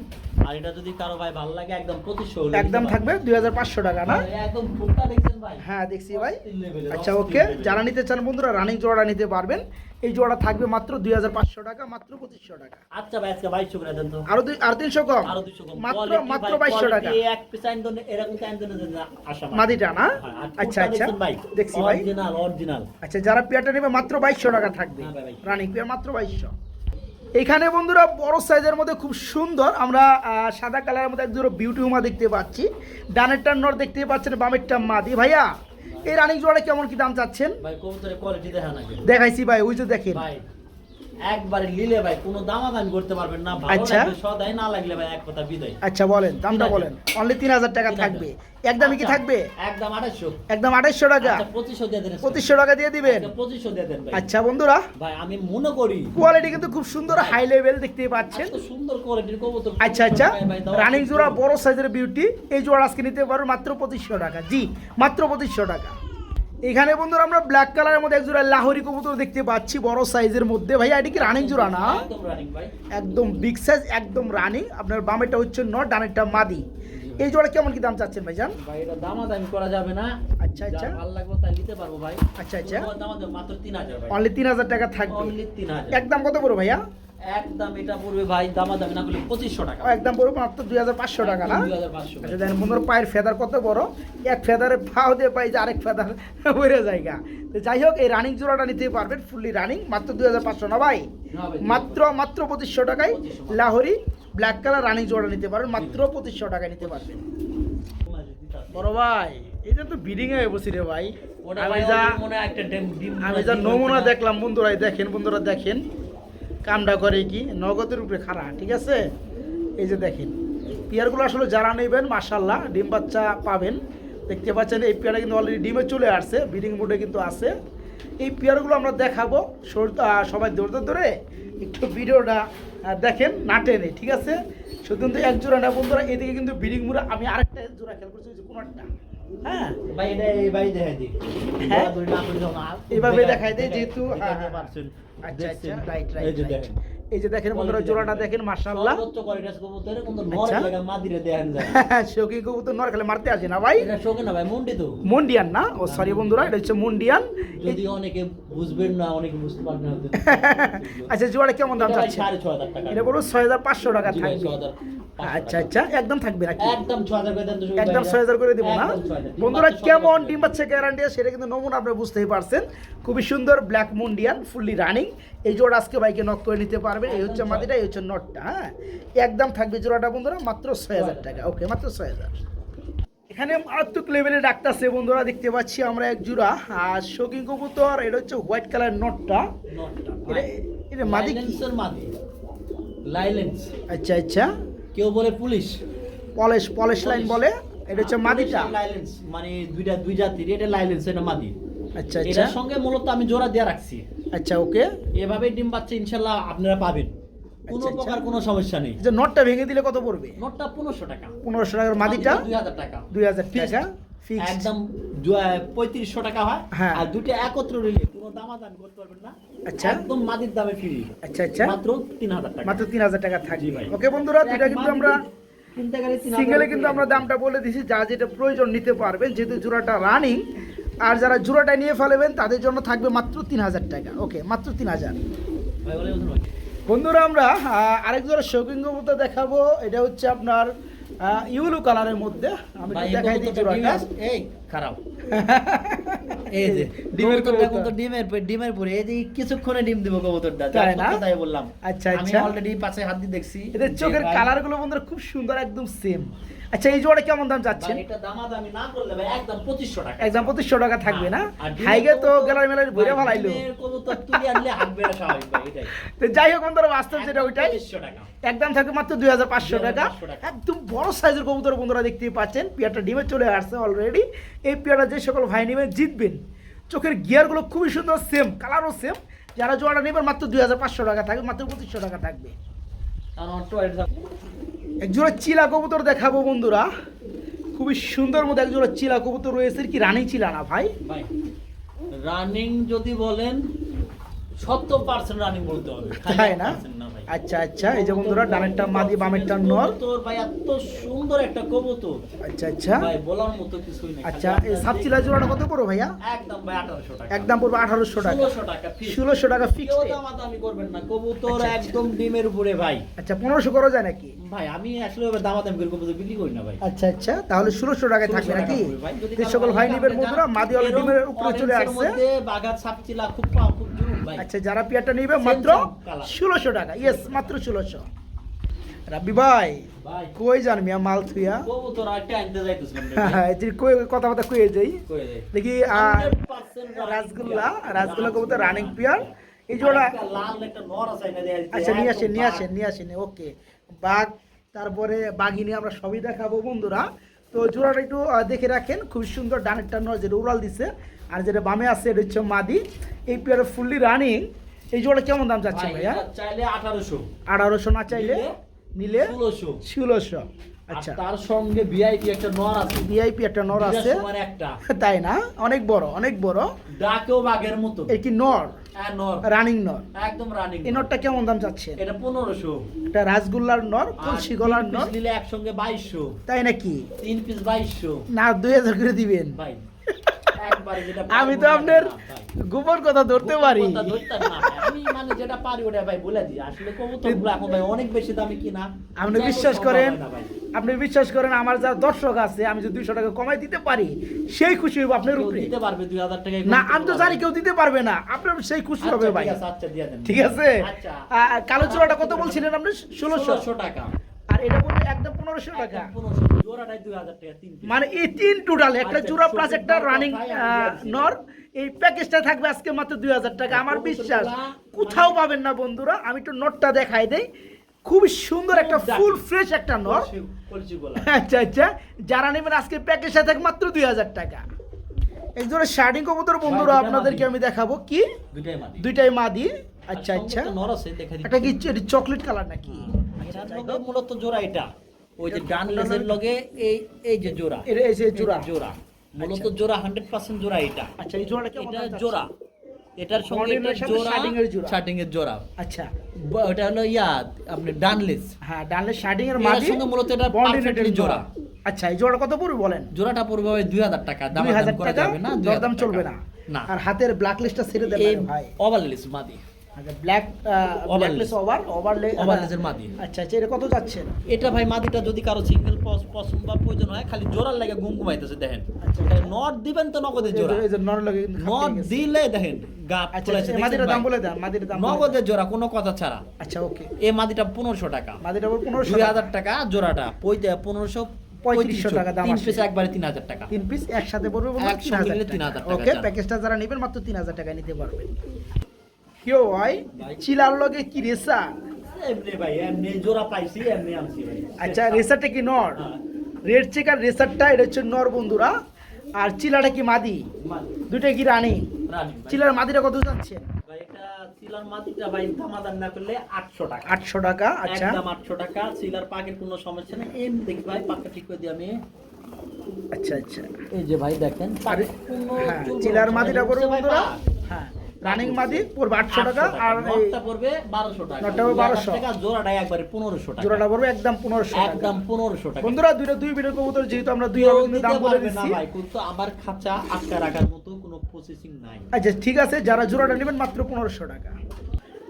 আর এটা যদি কারো ভাই ভালো লাগে একদম 2500 হলে একদম থাকবে 2,500 টাকা না? একদম ফুলটা দেখছেন ভাই? হ্যাঁ দেখছি ভাই। level-এর, আচ্ছা অস্থির ওকে, level-এর। যারা নিতে চান বন্ধুরা রানিং জোড়াটা নিতে পারবেন। এই জোড়া থাকবে মাত্র 2,500 টাকা, মাত্র 2,500 টাকা। আচ্ছা ভাই আজকে 2200 করে দেন তো। আর 300 কম? আরো 200 কম। মাত্র Quality মাত্র ভাই, 2,200 টাকা। quality এক পিস আইন দনে এরকম আইন দনে দেন না, আশা ভাই। মাদিটা না? হ্যাঁ, আর আচ্ছা ফুলটা আচ্ছা, দেখছেন ভাই? দেখছি ভাই। অরিজিনাল। আচ্ছা, যারা পেয়ারটা নেবে মাত্র 2,200 টাকা থাকবে। হ্যাঁ ভাই। রানিং পেয়ার মাত্র 2,200। এখানে বন্ধুরা বড় সাইজের মধ্যে খুব সুন্দর আমরা সাদা কালারের মধ্যে একদম বিউটি হুমা দেখতে পাচ্ছি। ডানেরটা নর দেখতে পাচ্ছেন, বামেরটা মাদি। ভাইয়া এই রানিং জোড়া কেমন কি দাম চাচ্ছেন? ভাই কবুতরের কোয়ালিটি দেখা নাকি? দেখাইছি ভাই, ওই যে দেখেন। ভাই একবারে লিলে ভাই কোনো দামাদামি করতে পারবেন না, ভালো আচ্ছা। লাগবে সদাই, না লাগলে ভাই এক কথা বিদায়। আচ্ছা বলেন দামটা বলেন। অনলি 3,000 টাকা 3,000 থাকবে। একদমই কি আচ্ছা, থাকবে? একদম 2,800। একদম 2,800 টাকা। আচ্ছা 2500 দিয়ে দেন। 2,500 টাকা দিয়ে দিবেন। আচ্ছা 2500 দিয়ে দেন ভাই। আচ্ছা বন্ধুরা, ভাই আমি মনে করি কোয়ালিটি কিন্তু খুব সুন্দর, হাই লেভেল দেখতে পাচ্ছেন। এত সুন্দর কোয়ালিটির কবুতর। আচ্ছা আচ্ছা, ভাই, দাও। রানিং জোড়া বড় সাইজের বিউটি। এই জোড়া আজকে নিতে পারো মাত্র 2,500 টাকা। জি মাত্র 2,500 টাকা। এখানে বন্ধুরা আমরা ব্ল্যাক কালারের মধ্যে এক জোড়া লাহোরি কবুতর দেখতে পাচ্ছি বড় সাইজের মধ্যে। ভাই এটি কি রানিং জোড়া না? একদম রানিং ভাই। একদম বিগ সাইজ, একদম রানিং। আপনার বামেরটা হচ্ছে নর, ডানেরটা মাদি। এই জোড়া কেমন কি দাম চাচ্ছেন ভাইজান? ভাই এটা দামাদামি করা যাবে না। আচ্ছা আচ্ছা, যার ভালো লাগবে তাই নিতে পারবো ভাই। আচ্ছা আচ্ছা, দামাদামি মাত্র 3000 ভাই। অনলি 3,000 টাকা থাকবে। অনলি 3000। একদম কত বড় ভাইয়া? একদম এটা পড়বে ভাই দামাদামি না করলে 2500 টাকা। একদম বড় মাত্র 2,500 টাকা না? 2500 আচ্ছা দেখেন বন্ধুরা, পায়ের ফেদার কত বড়। এক ফেদারে পাও দিয়ে পাই যে আরেক ফেদার বেড়ে জায়গা। তো যাই হোক, এই রানিং জোড়াটা নিতে পারবেন ফুললি রানিং, মাত্র 2,500 না ভাই? না ভাই, মাত্র 2,500 টাকায় 2500 লাহোরি ব্ল্যাক কালার রানিং জোড়া নিতে পারবেন, মাত্র 2,500 টাকায় নিতে পারবেন। বড় ভাই এটা তো বিডিং এ বসি রে ভাই। ওটা আমি ভাই যা মনে হয় একটা ডিম আমি যা নমুনা দেখলাম বন্ধুরা, দেখেন বন্ধুরা দেখেন কামটা করে কি নগদের উপরে খাড়া। ঠিক আছে, এই যে দেখেন পেয়ারগুলো আসলে যারা নেবেন মাশাল্লাহ ডিম বাচ্চা পাবেন। দেখতে পাচ্ছেন এই পেয়ারটা কিন্তু অলরেডি ডিমে চলে আসছে, ব্রিডিং মোডে কিন্তু আছে। এই পেয়ারগুলো আমরা দেখাবো, সবাই ধৈর্য ধরে একটু ভিডিওটা দেখেন, না টেনে। ঠিক আছে, শুধু কিন্তু এক জোড়া না বন্ধুরা, এদিকে কিন্তু ব্রিডিং মোডে আমি আরেকটা জোড়া খেয়াল করছি, ওই যে কোনটা। হ্যাঁ ভাই এটা এই ভাই দেখাই দিই। হ্যাঁ, দৌড়াদৌড়ি না করে দাও না। এইভাবে দেখাই দেয় যেহেতু। হ্যাঁ, দেখাতে পারছেন। আচ্ছা আচ্ছা, দেখছেন? রাইট এই যে রাইট। দেখেন। এই যে দেখেন বন্ধুরা জোড়াটা দেখেন মাশাআল্লাহ। সর্বোচ্চ কোয়ালিটির কবুতরের কিন্তু নর আচ্ছা। লাগা মাদিরে দেখান যায়। শৌকি কবুতর নর খেলে মারতে আসে না ভাই? এটা শোকে না ভাই, মুন্ডি তো। মুন্ডিয়ান না? ও সরি বন্ধুরা, এটা হচ্ছে মুন্ডিয়ান। যদি অনেকে বুঝবেন না, অনেকে বুঝতে পারবেন না হয়তো। আচ্ছা জোড়া কেমন দাম এটা ভাই চাচ্ছে? 6,500 টাকা। এটা বলো 6,500 টাকা জি ভাই, থাকবে। 6,500 আচ্ছা আচ্ছা, একদম থাকবে নাকি? একদম 6,000 করে দেন তো শুধু একদম ভাইয়া। 6,000 করে দিব না? একদম 6,000 বন্ধুরা ডিম বাচ্চা কেমন 6,000 ডিম বাচ্চা গ্যারান্টি সেটা কিন্তু নমুনা আপনারা বুঝতেই পারছেন। খুবই সুন্দর ব্ল্যাক মুন্ডিয়ান ফুললি রানিং। এই জোড়া আজকে বাইকে নক করে নিতে পারবেন। এই হচ্ছে মাদিটা, এই হচ্ছে নটটা। হ্যাঁ, একদম থাকবে জোড়াটা বন্ধুরা মাত্র 6,000 টাকা। ওকে, মাত্র 6,000। এখানে মারাত্মক লেভেলে ডাকতেছে বন্ধুরা, দেখতে পাচ্ছি আমরা এক জোড়া আর শৌকিং কবুতর। এটা হচ্ছে হোয়াইট কালার নটটা। নটটা এটা এটা মাদি কি? লাইলেন্সের মাদি। লাইলেন্স। আচ্ছা আচ্ছা, কেউ বলে পুলিশ। পলিশ লাইন বলে। এটা হচ্ছে মাদিটা। লাইলেন্স মানে দুই জাতির, এটা লাইলেন্স, এটা মাদি। আচ্ছা আচ্ছা এটার সঙ্গে মূলত আমি জোড়া দিয়ে রাখছি। আচ্ছা ওকে, এভাবে ডিম বাচ্চা ইনশাআল্লাহ আপনারা পাবেন, কোনো আচ্ছা, আচ্ছা। প্রকার কোনো সমস্যা নেই। যে নটটা ভেঙে দিলে কত পড়বে? নোটটা 1500 টাকা। 1500 টাকার মাদিটা 2000 টাকা। 2,000 টাকা ফিক্সড। একদম 3500 টাকা হয়। হ্যাঁ। আর দুটো একত্র নিলে কোনো দামাদামি করতে পারবেন না। আচ্ছা। একদম মাদির দামে ফ্রি। আচ্ছা আচ্ছা, মাত্র 3000 টাকা। মাত্র 3,000 টাকা জি থাকবে। ভাই। ওকে বন্ধুরা, দুটা কিন্তু আমরা কিনতে গেলে 3000 সিঙ্গেলে কিন্তু আমরা দামটা বলে দিছি, যা যেটা প্রয়োজন নিতে পারবেন, যেহেতু জোড়াটা রানিং। আর যারা জোড়াটা নিয়ে ফেলবেন তাদের জন্য থাকবে মাত্র 3,000 টাকা। ওকে, মাত্র 3,000। ভাই বলে বলুন ভাই। বন্ধুরা আমরা আরেক জোড়া শৌকিং কবুতর দেখাবো। এটা হচ্ছে আপনার ইউলো কালারের মধ্যে। আমি ভাই, একটু দেখাই দিই কবুতরটা জোড়াটা। এই খারাপ। এই যে ডিমের কবুতরটা কবুতর। কিন্তু ডিমের পরে এই যে কিছুক্ষণে ডিম দিব কবুতরটা, তাই না? তাই বললাম। আচ্ছা, আমি আচ্ছা। অলরেডি পাশে হাত দিয়ে দেখছি। এদের যে চোখের ভাই, কালার গুলো বন্ধুরা খুব সুন্দর, একদম সেম। আচ্ছা এই জোড়া কেমন দাম চাচ্ছেন? ভাই এটা দামাদামি না করলে ভাই একদম 2500 টাকা। একদম 2500 টাকা থাকবে না? আর ডিমের হাইগে তো কবুতর- গ্যালারি মেলারি ভরে ভাই, ফেলাইলো। ডিমের কবুতর তুলে আনলে হাঁকবে না স্বাভাবিক ভাই, এটাই। তো যাই হোক বন্ধুরা, বাস্তব যেটা একদম ওইটাই 2500 টাকা। একদম থাকবে মাত্র 2500 টাকা। 2500 টাকা। একদম বড় সাইজের কবুতর বন্ধুরা দেখতেই পাচ্ছেন। পেয়ারটা ডিমে চলে আসছে অলরেডি। এই পেয়ারটা যে সকল ভাই নেবেন জিতবেন। চোখের গিয়ারগুলো খুবই সুন্দর, সেম কালারও সেম। যারা জোড়াটা নেবেন মাত্র 2500 টাকা থাকবে, মাত্র 2500 টাকা থাকবে। কারণ টয়লেট এক জোড়া চিলা কবুতর দেখাবো বন্ধুরা, খুবই সুন্দর মধ্যে এক জোড়া চিলা কবুতর রয়েছে। কি রানী চিলা না ভাই? ভাই রানিং যদি বলেন 70% রানিং বলতে হবে, তাই না? 100% না ভাই। আচ্ছা আচ্ছা, এই যে বন্ধুরা ডানেরটা মাদি বামেরটা নর। কবুতর ভাই এত সুন্দর একটা কবুতর আচ্ছা আচ্ছা ভাই, বলার মতো কিছুই নেই। আচ্ছা, এই সাপচিলা জোড়াটা কত পড়ো ভাইয়া? একদম ভাই 1800 টাকা। একদম পড়বে 1800 টাকা। 1600 টাকা ফিক্স। 1600 টাকা কেউ ফিক্সড। দামাদামি করবেন না, কবুতর আচ্ছা, আচ্ছা। একদম ডিমের উপরে ভাই। আচ্ছা 1500 করা যায় নাকি? ভাই আমি আসলে ওভাবে দামাদামি করে কবুতর বিক্রি করি না ভাই। আচ্ছা আচ্ছা, তাহলে 1600 টাকায় থাকবে 1600 নাকি? টাকা পড়বে ভাই। যদি যে সকল ভাই কারো নেবেন লাগবে বন্ধুরা, যান, মাদি অলরেডি এরকম ডিমের উপরে চলে orange এর আসছে। মধ্যে বাগাত সাপচিলা খুব খুব জরুরি ভাই। আচ্ছা যারা পিয়ারটা নেবে Same মাত্র same color। 1600 টাকা। ইয়েস, মাত্র 1600। রাব্বি ভাই ভাই কই জান মিয়া মাল থুইয়া? কবুতর আইতে আনতে যাইতেছিলাম রে হ্যাঁ ভাই। হ্যাঁ, যে কই কথাবার্তা কইয়ে যাই কই রে? দেখি। 100% রাসগোল্লা রাসগোল্লা কবুতর রানিং পিয়ার। এই জোড়া একটা লাল একটা নর আছে না দেয়া দিতে। আচ্ছা নিয়ে আসেন একদম নিয়ে বাঘ। আসেন নিয়ে আসেন। ওকে, বাঘ তারপরে বাঘিনী আমরা সবই দেখাবো বন্ধুরা। তো জোড়াটা একটু দেখে রাখেন, খুব সুন্দর। ডানেরটা নয় যেটা উড়াল দিছে, আর যেটা বামে আছে এটা হচ্ছে মাদি। এই পেয়ারে ফুললি রানিং। এই জোড়া কেমন দাম যাচ্ছে ভাই, ভাইয়া? এটা চাইলে 1800, 1800 না চাইলে নিলে 1600। 1600। আচ্ছা আচ্ছা, তার সঙ্গে ভিআইপি একটা নর আছে, ভিআইপি একটা নর আছে, বিরাট সমান একটা তাই না? অনেক বড় অনেক বড়। ডাকেও বাঘের মতো। এই কি নর? হ্যাঁ নর, রানিং নর। একদম রানিং। এই নরটা কেমন দাম যাচ্ছে? এটা 1500। এটা রাসগোল্লার নর, কলসি গলার নর, নিলে একসঙ্গে 2200। তাই নাকি? 3 পিস 2200 না 2000 করে দিবেন? ভাই। একবারে যেটা আমি তো আপনার গোপন কথা ধরতে পারি। কথা ধরতাম না ভাই। আমি মানে যেটা পারি ওটা ভাই বলে দিই। আসলে কবুতরগুলো এখন ভাই অনেক বেশি দামি কিনা। আপনি যাই হোক, বিশ্বাস সম্ভব করেন, হয় না ভাই। আপনি বিশ্বাস করেন, আমার যারা দর্শক আছে, আমি যদি 200 টাকা কমাই দিতে পারি সেই খুশি হইব আপনার কেউ উপরে। দিতে পারবে 2000 টাকা? না আমি তো জানি কেউ দিতে পারবে না, আপনার সেই খুশি হবে ভাই। আচ্ছা দিয়ে দেন। ঠিক আছে। আচ্ছা। কালো চূড়াটা কত বলছিলেন আপনি? 1600। 1600 টাকা। আর এটা পড়বে একদম 1500 টাকা। 1500 জোড়াটাই 2000 টাকা 3 পিস। মানে এই তিন টোটাল, একটা আচ্ছা, জোড়া প্লাস সবজি একটা দাম রানিং ভাই, আমি দিয়েছি। নর। এই প্যাকেজটা থাকবে আজকে মাত্র 2000 টাকা। আমার বিশ্বাস কোথাও পাবেন না বন্ধুরা। আমি একটু নটটা দেখাই দেই, খুব সুন্দর একটা ফুল ফ্রেশ একটা নর। কলসি গোলা। আচ্ছা আচ্ছা, যারা নেবেন আজকে প্যাকেজটা থাকবে মাত্র 2000 টাকা। এই জোড়া শার্টিং কবুতর বন্ধুরা দুইটা আপনাদেরকে মাদি। আমি দেখাবো। কি দুইটাই মাদি। দুইটাই মাদি? আচ্ছা আর আচ্ছা, সঙ্গে তো নর আছে, দেখা দিচ্ছি। এটা কি চকলেট কালার নাকি? এটার লগে মূলত জোড়া এটা। ওই যে ডান লেজের লগে এই যে জোড়া। এটা এই যে জোড়া। এই যে জোড়া। মূলত জোড়া 100% জোড়া এটা। আচ্ছা, এই জোড়াটা কেমন এটা দাম যাচ্ছে? জোড়া। এটার সঙ্গে Bonding-এর এটা সাথে জোড়া, শার্টিং-এর জোড়া। শার্টিং এর জোড়া। আচ্ছা ওটা হলো আপনি ডান লেজ। হ্যাঁ, ডানলে শার্টিং এর এর মাদি, সঙ্গে মূলত এটা bonding-এর perfectly জোড়া। আচ্ছা, এই জোড়া কত পড়বে বলেন? জোড়াটা পড়বে ভাই 2000 টাকা। দাম 2000 করা টাকা। যাবে না, 2000 দরদাম টাকা। চলবে না। না। আর হাতের ব্ল্যাক লিস্টটা ছেড়ে দেন এই না ভাই। ওভার লেজ মাদি। আচ্ছা, black Over list lace। Overlay Over lace এর মাদি। আচ্ছা আচ্ছা, এটা কত যাচ্ছে? এটা ভাই মাদিটা যদি কারো সিঙ্গেল পছন্দ বা প্রয়োজন হয়, খালি জোড়ার লাগে ঘুমাইতেছে দেখেন। আচ্ছা। নট দিবেন তো নগদের জোড়া। এই যে নর লাগে কিন্তু খাপ নট পেয়ে গেছে। দিলে দেখেন গাপ আচ্ছা, চলেছে। এই মাদিটার দাম বলে দেন, মাদিটার দাম বলে দেন। নগদের জোড়া কোনো কথা ছাড়া। আচ্ছা ওকে, এই মাদিটা 1500 টাকা। মাদিটা পড়বে 1500 2000 টাকা জোড়াটা। 1500 3500 টাকা দাম 3 আসে। পিস একবারে 3000 টাকা। 3 পিস একসাথে পড়বে বলুন একসঙ্গে নিলে 3000 টাকা। ওকে, যান। প্যাকেজটা যারা নেবেন মাত্র 3000 টাকা নিতে পারবেন। কেউ হয় চিলার লগে কি রেসা? এমনি ভাই এমনি জোড়া পাইছি, এমনি আনছি ভাই। আচ্ছা, রেসারটা কি নর? হ্যাঁ। রেড চেকার রেসারটা এটা হচ্ছে নর বন্ধুরা। আর চিলাটা কি মাদি? মাদি। দুইটাই কি রানী? রানী ভাই। চিলার মাদিটা কত যাচ্ছে? ভাই এটা সিলার মাদিটা ভাই দামাদাম না করলে 800 টাকা। 800 টাকা। আচ্ছা একদম 800 টাকা। সিলার পাকের কোনো সমস্যা নেই। এমনি দেখি ভাই পাকটা ঠিক করে দিই আমি। আচ্ছা আচ্ছা। এই যে ভাই দেখেন আর কোনো হ্যাঁ, চুল চিলার বড় মাদিটা সমস্যা পড়বে নেই, বন্ধুরা। ভাই, হ্যাঁ, রানিং মাদি পড়বে 800 টাকা। আর এই নটটা পড়বে 1200 টাকা। নটটা পড়বে 1200 টাকা জোড়াটাই একবারে 1500 টাকা। জোড়াটা পড়বে একদম 1500 টাকা। একদম 1500 টাকা। বন্ধুরা দুই ভিডিও কবুতর যেহেতু আমরা দুই কেউ ভাবে কিন্তু দিতে দাম বলে পারবে না দিচ্ছি। ভাই, কিন্তু আমার খাঁচা আটকা রাখার মতো কোনো প্রসেসিং নাই। আচ্ছা ঠিক আছে, যারা জোড়াটা নেবেন মাত্র 1500 টাকা।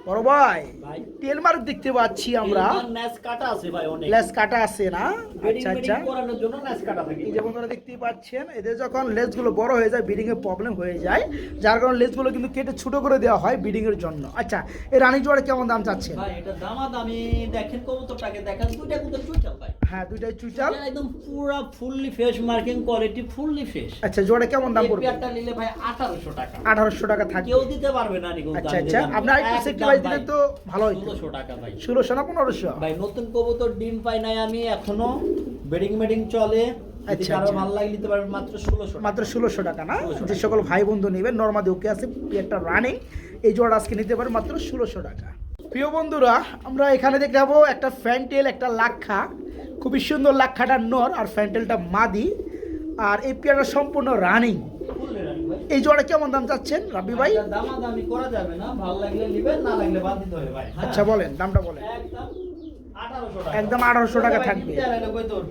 বড় ভাই ভাই তেল মার্ক দেখতে পাচ্ছি আমরা, ন্যাস কাটা আছে ভাই, অনেক লেস কাটা আছে না? বেডিং আচ্ছা আচ্ছা, করানোর জন্য ন্যাস কাটা থাকে। এই যে বন্ধুরা দেখতেই পাচ্ছেন, এদের যখন লেজগুলো বড় হয়ে যায় ব্রিডিং এর প্রবলেম হয়ে যায়, যার কারণে লেজগুলো কিন্তু কেটে ছোট করে দেওয়া হয় ব্রিডিং এর জন্য। আচ্ছা, এই রানী জোড়া কেমন দাম চাচ্ছেন? ভাই এটা দামাদামি দেখেন, কবুতরটাকে দেখেন, দুইটা কবুতর চুইটাল ভাই, হ্যাঁ দুইটাই চুইটাল, একদম পুরা fully fresh, marking quality fully fresh. আচ্ছা জোড়া কেমন দাম এই পড়বে? পেয়ারটা নিলে ভাই 1800 টাকা, 1800 টাকা থাকবে। কেউ দিতে পারবে না নিকো। আচ্ছা আচ্ছা, আপনার একটু সেক্রিফাইস দিলে তো ভালো হইতো। 1600 টাকা ভাই, 1600 না 1500? ভাই নতুন কবুতর ডিম পাই নাই আমি এখনো, বেডিং চলে। আচ্ছা, আরো আচ্ছা। ভালো লাগে নিতে পারবেন মাত্র 1600 টাকা। মাত্র 1600 টাকা না? 1600 যে সকল ভাই বন্ধু নেবেন নর্মাদি ওকে আছে, একটা রানিং এই জোড়া আজকে নিতে পারেন মাত্র 1600 টাকা। প্রিয় বন্ধুরা, আমরা এখানে দেখাবো একটা ফ্যান্টেল, একটা লাক্ষা, খুবই সুন্দর লাক্ষাটা নর আর ফ্যান্টেলটা মাদি, আর এই পেয়ারটা সম্পূর্ণ রানিং। ফুললি রানিং ভাই। এই জোড়া কেমন দাম চাচ্ছেন রাব্বি ভাই? এটা দামাদামি করা যাবে না, ভালো লাগলে নিবেন, না লাগলে বাদ দিতে হবে ভাই। হ্যাঁ? আচ্ছা বলেন, দামটা বলেন। একদম 1800 টাকা, একদম 1800 টাকা ভাই, থাকবে। নিতে আইলো কই তোর?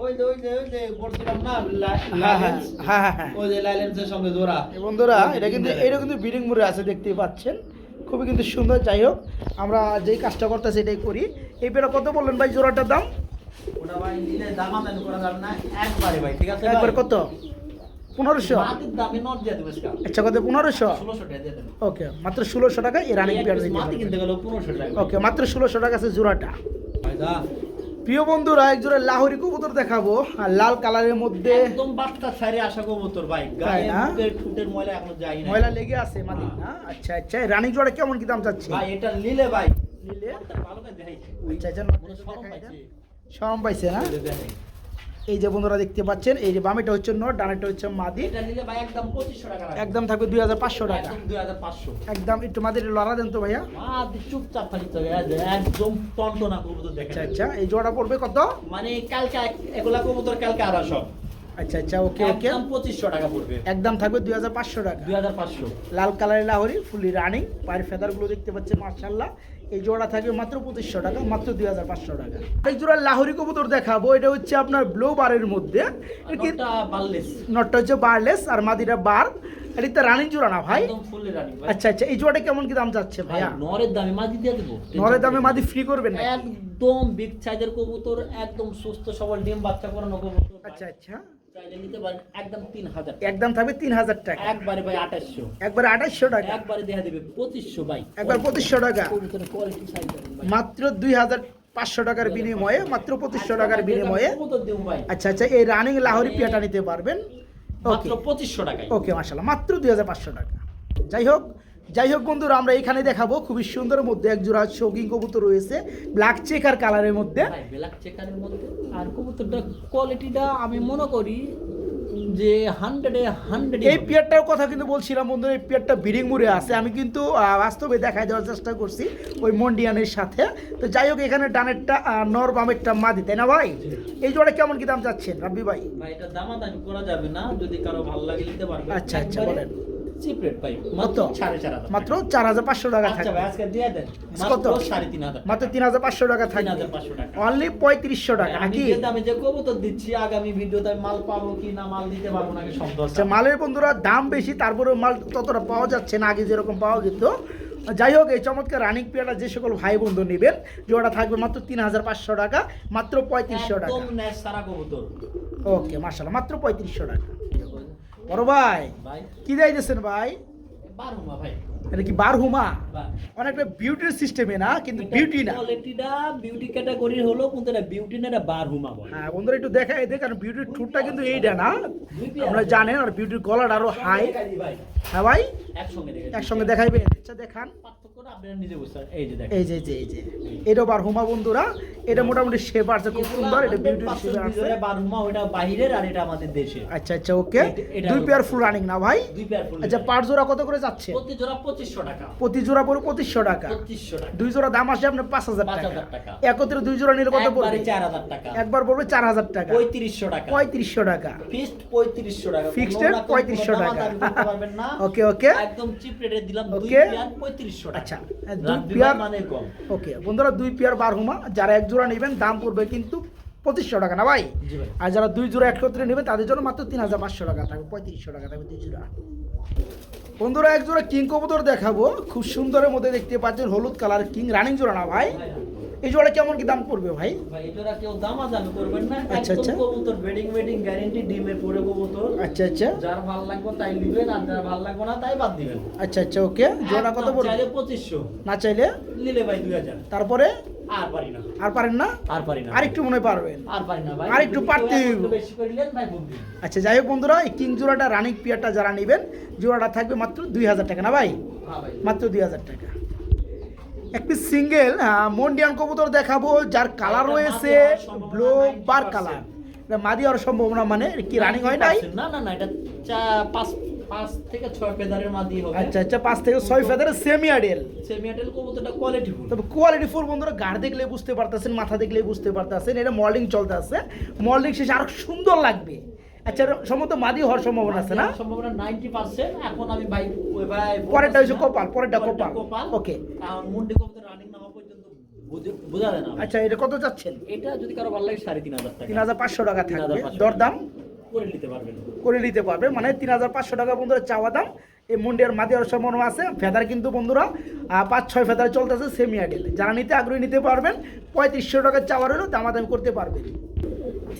ওই যে বলছিলাম না, হ্যাঁ হ্যাঁ লাইলেন্স, হ্যাঁ হ্যাঁ হ্যাঁ। ওই যে লাইলেন্সের সঙ্গে জোড়া। এই বন্ধুরা, এটা কিন্তু ব্রিডিং মুড়ে আছে দেখতেই পাচ্ছেন, খুবই কিন্তু সুন্দর। যাই হোক, আমরা যেই কাজটা করতেছি এটাই করি। এই পেয়ারা কত বললেন ভাই জোড়াটার দাম? ওটা ভাই নিলে দামাদামি করা যাবে না একবারে ভাই, ঠিক আছে ভাই? একবার কত? 1500? মাটির দামে নট দিয়ে দেবে স্কাল। আচ্ছা, কত? 1500? 1600 টাকা দিয়ে দেবে। ওকে, মাত্র 1600 টাকা এই রানিং পেয়ার দিতে মাটি কিনতে পারবেন। গেল 1500 টাকা। ওকে, মাত্র 1600 টাকা আছে জোড়াটা। ভাই দা প্রিয় বন্ধুরা, এক জোড়া লাহোরি কবুতর দেখাবো, আর লাল কালারের মধ্যে একদম বাচ্চা ছাড়ে আসা কবুতর ভাই, তাই গায়ে না? মুখের ঠুটের ময়লা এখনো যায় না। ময়লা লেগে আছে মাটি না? আচ্ছা আচ্ছা, এই রানিং জোড়া কেমন কি দাম চাচ্ছে? ভাই এটা নিলে ভাই, নিলে? ভালো করে দেখাই। আচ্ছা আচ্ছা, মনে শরম পাইছে। শরম পাইছে না? এই যে দেখেন। এই যে বন্ধুরা দেখতে পাচ্ছেন, এই যে বামেটা হচ্ছে নর, ডানেটা হচ্ছে মাদি। এটা নিলে ভাই একদম 2500 টাকা রাখবে। একদম থাকবে 2500 টাকা। একদম 2500। একদম একটু মাদির লড়া দেন তো ভাইয়া। চুপচাপ থাকতে হবে, একদম টনটনা কবুতর দেখেন। আচ্ছা আচ্ছা, এই জোড়া পড়বে কত? মানে কালকে এগুলা কবুতর কালকে আর সব আচ্ছা আচ্ছা, ওকে ওকে, একদম 2500 টাকা পড়বে। একদম থাকবে 2500 টাকা। 2500। লাল কালারের লাহোরি ফুলি রানিং, পায়ের ফেদারগুলো দেখতে পাচ্ছেন মাশাআল্লাহ। এই জোড়া থাকবে মাত্র 2500 টাকা, মাত্র 2500 টাকা। এই জোড়া লাহোরি কবুতর দেখাবো, এটা হচ্ছে আপনার ব্লু বারের মধ্যে। নটটা বাললেস, নটটা হচ্ছে বারলেস আর মাদিটা বার। এটা তো রানিং জোড়া না ভাই? একদম ফুললি রানিং ভাই। আচ্ছা আচ্ছা, এই জোড়াটা কেমন কি দাম চাচ্ছে ভাই ভাইয়া? নরের দামে মাদি দিয়ে দেব। নরের দামে মাদি ফ্রি করবেন না? একদম বিগ সাইজের কবুতর, একদম সুস্থ সবল ডিম বাচ্চা করানো কবুতর। আচ্ছা আচ্ছা, চাইলে নিতে পারেন একদম 3000 টাকা। একদম থাকবে 3000 টাকা। একবারে ভাই 2800। একবার 2800 টাকা, একবারে দেখা দিবে 2500 ভাই। একবার 2500 টাকা, কবুতরের কোয়ালিটি সাইজ দেখেন ভাই। মাত্র 2500 টাকার বিনিময়ে, মাত্র 2500 টাকার বিনিময়ে। কবুতর দেব ভাই আচ্ছা আচ্ছা, এই রানিং লাহোরি পিয়াটা নিতে পারবেন। মাত্র ওকে 2500 টাকায়। ওকে, মাশাআল্লাহ, মাত্র 2500 টাকা। যাই হোক বন্ধুরা, আমরা এখানে দেখাবো খুবই সুন্দর মধ্যে এক জোড়া শৌকিং কবুতর রয়েছে, ব্ল্যাক চেকার কালারের মধ্যে। ভাই ব্ল্যাক চেকারের মধ্যে আর কবুতরটা কোয়ালিটিটা আমি মনে করি যে 100-এ 100। এই পেয়ারটার কথা কিন্তু বলছিলাম বন্ধুরা, এই পেয়ারটা ব্রিডিং মুড়ে আছে। আমি কিন্তু বাস্তবে দেখাই দেওয়ার চেষ্টা করছি ওই মন্ডিয়ানের সাথে। তো যাই হোক, এখানে ডানেরটা নর, বামেরটা মাদি, তাই না ভাই? এই জোড়া কেমন কি দাম চাচ্ছেন রাব্বি ভাই? ভাই এটা দামাদামি করা যাবে না, যদি কারো ভালো লাগে নিতে পারবে। আচ্ছা আচ্ছা, বলেন। চিপ রেট ভাই, কত? মাত্র 4500। মাত্র 4500 টাকা আচ্ছা থাকবে। ভাই আজকে দিয়ে দেন কত? মাত্র 3500। মাত্র 3500 টাকা থাকবে, 3500 টাকা। অনলি 3500 টাকা আমি নাকি? যে দামে যে কবুতর দিচ্ছি, আগামী ভিডিওতে আমি মাল পাবো কি না মাল দিতে পারবো নাকি সন্দেহ আছে। আচ্ছা, মালের বন্ধুরা দাম বেশি, তারপরে মাল ততটা পাওয়া যাচ্ছে না আগে যেরকম পাওয়া যেত। যাই হোক, এই চমৎকার রানিং পেয়ারটা যে সকল ভাই বন্ধু নেবেন, জোড়া থাকবে মাত্র 3500 টাকা, মাত্র 3500 টাকা। একদম ন্যাশ সারা কবুতর। ওকে, মাশাআল্লাহ, মাত্র 3500 টাকা। বড় ভাই ভাই কি দিয়েছেন ভাই? বারহুমা ভাই। এটা কি বারহুমা? ভাই অনেকটা বিউটির সিস্টেমে না, কিন্তু বিউটি না। কোয়ালিটিটা বিউটি ক্যাটাগরির হলো, কিন্তু এটা বিউটি না, এটা বারহুমা বলে। হ্যাঁ বন্ধুরা, একটু দেখাই দে, কারণ বিউটির ঠোঁটটা কিন্তু এইটা না, দুই পেয়ার। আপনারা জানেন। আর বিউটির গলাটা আরো হাই। ভাই হ্যাঁ ভাই, একসঙ্গে দেখে একসঙ্গে দেখাইবেন? আচ্ছা দেখান। পার্থক্যটা আপনারা নিজে বুঝতে পারবেন। এই যে দেখেন, এই যে এটা বারহুমা বন্ধুরা, এটা মোটামুটি শেপ আছে খুব সুন্দর, এটা বিউটির শেপ আছে। বারহুমা ওটা বাইরের আর এটা আমাদের দেশে। আচ্ছা আচ্ছা, ওকে। এটা দুই হলো পেয়ার ফুল রানিং না ভাই? দুই পেয়ার ফুল। আচ্ছা, পার জোড়া কত করে যাচ্ছে? প্রতি জোড়া 2500 টাকা। প্রতি জোড়া পড়বে 2500 টাকা। 2500 টাকা। দুই জোড়া দাম আসে আপনার 5000 টাকা। 5000 টাকা। একত্রে দুই জোড়া নিলে কত একবারে পড়বে? 4000 টাকা। একবার পড়বে 4000 টাকা। 3500 টাকা। 3500 টাকা। ফিক্সড 3500 টাকা। ফিক্সড কোনো রকম 3500 কোনো টাকা। দামাদামি করতে পারবেন না। ওকে ওকে, একদম চিপ রেটে দিলাম। দুই ওকে। পেয়ার 3500 টাকা। আচ্ছা, দুই রাব্বি পেয়ার ভাই মানে কম। ওকে বন্ধুরা, দুই পেয়ার বারহুমা যারা এক জোড়া নেবেন দাম পড়বে কিন্তু 2500 টাকা না ভাই? জি ভাই। আর যারা 2 জোড়া একত্রে নেবে তাদের জন্য মাত্র 3500 টাকা থাকবে, 3500 টাকা থাকবে 2 জোড়া। বন্ধুরা এক জোড়া কিং কবুতর দেখাবো, খুব সুন্দরের মধ্যে দেখতে পাচ্ছেন হলুদ কালার কিং, রানিং জোড়া না ভাই? এই জোড়া কেমন কি দাম পড়বে ভাই? ভাই এটা কেউ দামাদামি করবেন না, আচ্ছা, একদম আচ্ছা। কবুতর বেডিং গ্যারান্টি, ডিমের পরে কবুতর। আচ্ছা আচ্ছা যার ভালো লাগবে তাই নেবেন, আর যার ভালো লাগবে না তাই বাদ দিবেন। আচ্ছা আচ্ছা ওকে। জোড়া কত একদম পড়বে? চাইলে 2500, না চাইলে নিলে ভাই 2000। তারপরে আর পারি না, আর পারেন না? আর পারি না, আর একটু মনে হয় পারবেন। আর পারি না ভাই। আর একটু পারতে যদি হইব। একটু বেশি করে নিলেন ভাই ফোন দিন। আচ্ছা যাই হোক বন্ধুরা, এই কিং জোড়াটা রানিং পিয়ারটা যারা নেবেন জোড়াটা থাকবে মাত্র 2000 টাকা না ভাই? হ্যাঁ ভাই। মাত্র 2000 টাকা। একটি সিঙ্গেল মন্ডিয়ান কবুতর দেখাবো যার কালার রয়েছে ব্লু বার কালার। এটা মাদি হওয়ার সম্ভাবনা, মানে কি রানিং হয় নাই? না না না, এটা 5 থেকে 6 ফেদারের মাদি হবে। আচ্ছা আচ্ছা 5 থেকে 6 ফেদারের সেমি আডেল। সেমিয়াটেল কবুতরটা কোয়ালিটি ফুল। তবে কোয়ালিটি ফুল বন্ধুরা, গাড় দেখলে বুঝতে পারতেছেন, মাথা দেখলে বুঝতে পারতেছেন, এটা মল্ডিং চলতে আছে, মল্ডিং শেষে আরো সুন্দর লাগবে। আচ্ছা সম্ভবত মাদি হওয়ার সম্ভাবনা আছে না? সম্ভাবনা 90%। এখন আমি ভাই ওই ভাই পরেরটা হচ্ছে কপাল, পরেরটা কপাল। ওকে কারণ মুন্ডি কবুতর রানিং না হওয়া পর্যন্ত বোঝা যায় না। আচ্ছা এটা কত চাচ্ছেন? এটা যদি কারো ভালো লাগে 3500 টাকা, 3500 টাকা থাকবে, 3500 দরদাম করে নিতে পারবেন। করে নিতে পারবে, মানে 3500 টাকা বন্ধুরা চাওয়া দাম। এই মুন্ডিয়ার মাদি হওয়ার সম্ভাবনা আছে। ফেদার কিন্তু বন্ধুরা 5-6 ফেদার চলতেছে সেমি আডেল। যারা নিতে আগ্রহী নিতে পারবেন, 3500 টাকা চাওয়ার হলেও দামাদামি করতে পারবেন।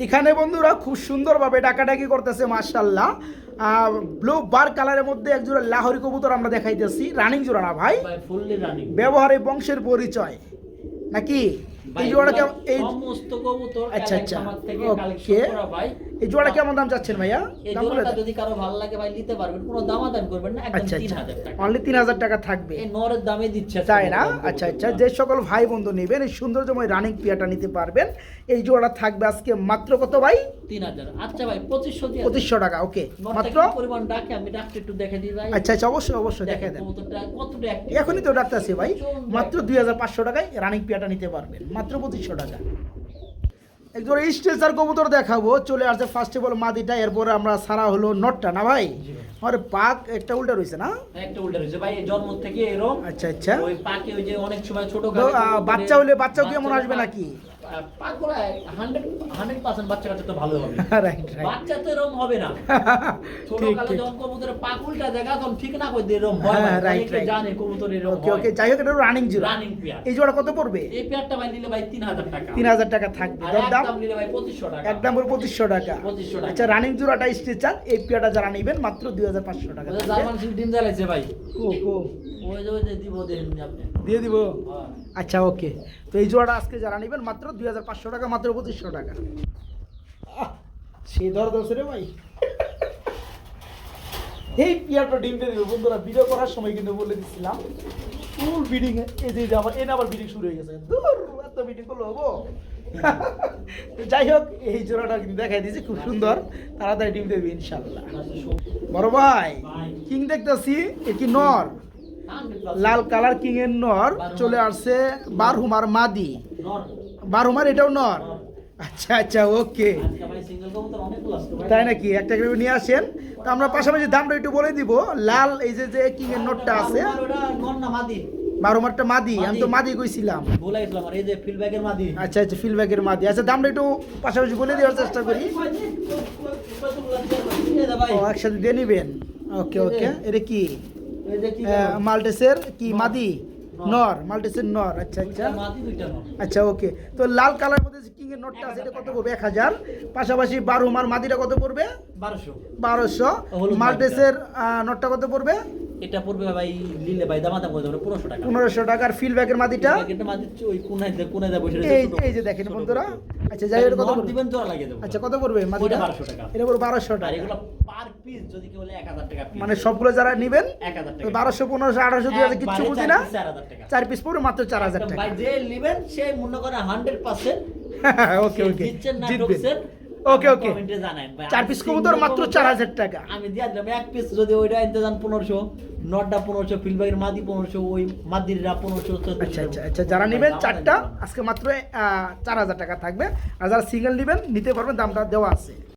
এখানে বন্ধুরা খুব সুন্দরভাবে ডাকাডাকি করতেছে মাশাআল্লাহ, ব্লু বার কালারের মধ্যে এক জোড়া লাহোরি কবুতর আমরা দেখাইতেছি, রানিং জোড়া না ভাই? ভাই ফুললি রানিং। ব্যবহারে বংশের পরিচয় নাকি? এই জোড়া কেমন? এই সমস্ত কবুতর আচ্ছা আচ্ছা আমার থেকে ওকে। কালেকশন করা ভাই। এই জোড়া কেমন দাম চাচ্ছেন ভাইয়া? এই দাম বলে জোড়াটা দেন। যদি কারো ভালো লাগে ভাই নিতে পারবেন, কোনো দামাদামি করবেন না, একদম আচ্ছা আচ্ছা 3000 টাকা। অনলি 3000 টাকা থাকবে, এই নরের দামে দিচ্ছে তাই না? আচ্ছা আচ্ছা, যে সকল ভাই বন্ধু নেবেন এই সৌন্দর্যময় রানিং পিয়াটা নিতে পারবেন। এই জোড়া থাকবে আজকে মাত্র কত ভাই? 3000। আচ্ছা ভাই 2500 দিয়ে 2500 টাকা ওকে মাত্র। পরিমাণ ডাকে আমি ডাকতে একটু দেখে দিই ভাই। আচ্ছা আচ্ছা অবশ্যই অবশ্যই দেখে দেন। কবুতরটা কতটা অ্যাক্টিভ। এখনই তো ডাকতেছি ভাই, মাত্র 2500 টাকায় রানিং পিয়াটা নিতে পারবেন, মাত্র 2500 টাকা। একজন স্ট্রেচার কবুতর দেখাবো, চলে আসছে ফার্স্ট অফ অল মাদিটা, এরপরে আমরা সারা হলো নটটা না ভাই? আরে পাক একটা উল্টা রয়েছে না? একটা উল্টা রয়েছে ভাই, জন্ম থেকে এরকম। আচ্ছা আচ্ছা, ওই পাকে ওই যে অনেক সময় ছোট তো, গাড়ি বাচ্চা হলে বাচ্চাও কেমন আসবে নাকি? পাকগুলো 100% বাচ্চা কাচ্চা তো ভালো হবে। রাইট রাইট, বাচ্চা তো এরকম হবে না। ছোট ঠিক কালে ঠিক, যখন কবুতরের পাক উল্টা জায়গা তখন ঠিক না করে দিয়ে এরকম হয়। হ্যাঁ, right, অনেকে right. জানে কবুতর এরকম ওকে হয়। ওকে, যাই হোক এটা রানিং জোড়া। Running pair. এই জোড়া কত পড়বে? এই পেয়ারটা ভাই নিলে ভাই 3000 টাকা। 3000 টাকা থাকবে, আর দরদাম একদম নিলে ভাই 2500 টাকা। একদম 2500 টাকা। 2500 টাকা। আচ্ছা রানিং জোড়াটা স্ট্রেচার, এই পিয়াটা যারা নেবেন মাত্র 2500 টাকা ওই যে থাকবে। জার্মান সিল ডিম জ্বালাইছে ভাই। কো কো ওই যে দিব দেন আপনি। দিয়ে দিব। হ্যাঁ। আচ্ছা ওকে, তো এই জোড়াটা আজকে যারা নেবেন মাত্র 2500 টাকা, মাত্র 2500 টাকা। সে ধর দোষ রে ভাই, এই পিয়ারটা ডিমটা দিবে বন্ধুরা। ভিডিও করার সময় কিন্তু বলে দিচ্ছিলাম ফুল বিডিং, এই যে আবার এনে আবার বিডিং শুরু হয়ে গেছে। দূর এত বিডিং করলে হবো? যাই হোক এই জোড়াটা কিন্তু দেখাই দিয়েছি, খুব সুন্দর, তাড়াতাড়ি ডিম দেবে ইনশাল্লাহ। বড় ভাই কিং দেখতেছি, এ কি নর? লাল কালার কিং এর নর চলে আসছে, বারহুমার মাদি। বারহুমার এটাও নর? আচ্ছা আচ্ছা ওকে, আজকে ভাই সিঙ্গেল কবুতর অনেকগুলো আসতো ভাই। তাই নাকি? একটা করে নিয়ে আসেন, তো আমরা পাশাপাশি দামটা একটু বলে দিব। লাল এই যে যে কিং এর নোটটা আছে, আমার ওটা নর না মাদি? বারহুমারটা মাদি, আমি তো মাদি কইছিলাম। বলে গেছিলাম আর এই যে ফিল্ডব্যাগের মাদি। আচ্ছা আচ্ছা ফিলব্যাগের মাদি। আচ্ছা দামটা একটু পাশাপাশি বলে দেওয়ার চেষ্টা করি। ও একসাথে দিয়ে নিবেন, ওকে ওকে। এটা কি এই যে কি মাল্টেসের কি মাদি? নর, মাল্টেসের নর। আচ্ছা আচ্ছা মাদি দুইটা নর। আচ্ছা ওকে, তো লাল কালার মধ্যে যে কিং এর নোটটা আছে এটা কত পড়বে? 1000। পাশাপাশি বারহুমার মাদিটা কত পড়বে? 1200। 1200। হলুদ মাল্টেসের নোটটা কত পড়বে? এটা পড়বে ভাই লিলে ভাই দামাদাম করে দেবে 1500 টাকা। 1500 টাকার ফিলব্যাকের মাদিটা এটা মাদি ওই কোনায় দা বসে এই এই যে দেখেন বন্ধুরা। আচ্ছা যাই হোক, কত পড়বে? দিবেন জোড়া লাগিয়ে দেব। আচ্ছা কত পড়বে মাদিটা? ওইটা 1200 টাকা। এটা পড়বে 1200 আর টাকা, এগুলো পার পিস যদি কেউ বলে 1000 টাকা পিস। মানে সবগুলো যারা নেবেন 1000 টাকা। 1200 1500 1800 2000 কিচ্ছু বুঝি না, 4000 টাকা। 4 পিস পড়বে মাত্র 4000 একদম টাকা। ভাই যে নেবেন সে মনে করে 100% ওকে ওকে, দিচ্ছেন না জিতবেন। ঢুকছেন। ওকে ওকে, কমেন্টে জানান ভাই। 4 পিস কবুতর মাত্র 4000 টাকা। আমি দিয়া দিলাম এক পিস যদি ওইটা আনতে যান 1500, নটটা 1500, ফিল্ডব্যাগের মাদি 1500, ওই মাদিররা 1500। আচ্ছা আচ্ছা আচ্ছা, যারা নেবেন চারটা আজকে মাত্র 4000 টাকা থাকবে, আর যারা সিঙ্গেল নেবেন নিতে পারবেন, দামটা দেওয়া আছে।